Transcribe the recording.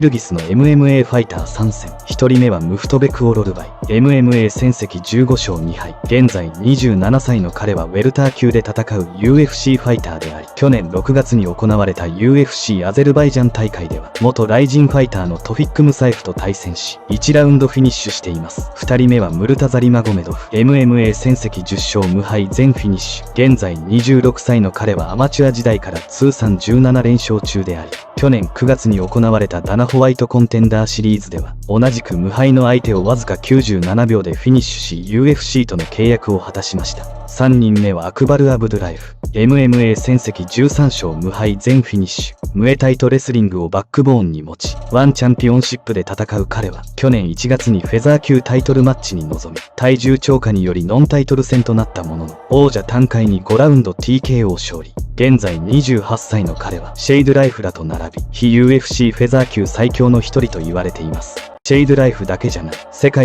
ルギスの MMA ファイター参戦。1人目はムフトベク・オロルバイ。MMA 戦績15勝2敗。現在27歳の彼はウェルター級で戦う UFC ファイターであり、去年6月に行われた UFC アゼルバイジャン大会では、元ライジンファイターのトフィック・ムサイフと対戦し、1ラウンドフィニッシュしています。2人目はムルタザリ・マゴメドフ。MMA 戦績10勝無敗全フィニッシュ。現在26歳の彼はアマチュア時代から通算17連勝中であり、去年9月に行われたダナ・ホワイトコンテンダーシリーズでは、同じく無敗の相手をわずか97秒でフィニッシュし UFC との契約を果たしました。3人目はアクバル・アブドゥライフ。MMA 戦績13勝無敗全フィニッシュ。ムエタイとレスリングをバックボーンに持ち、ワンチャンピオンシップで戦う彼は、去年1月にフェザー級タイトルマッチに臨み、体重超過によりノンタイトル戦となったものの、王者タンカイに5ラウンド TKO 勝利。現在28歳の彼は、シェイドライフらと並び、非 UFC フェザー級最強の一人と言われています。シェイドライフだけじゃない、世界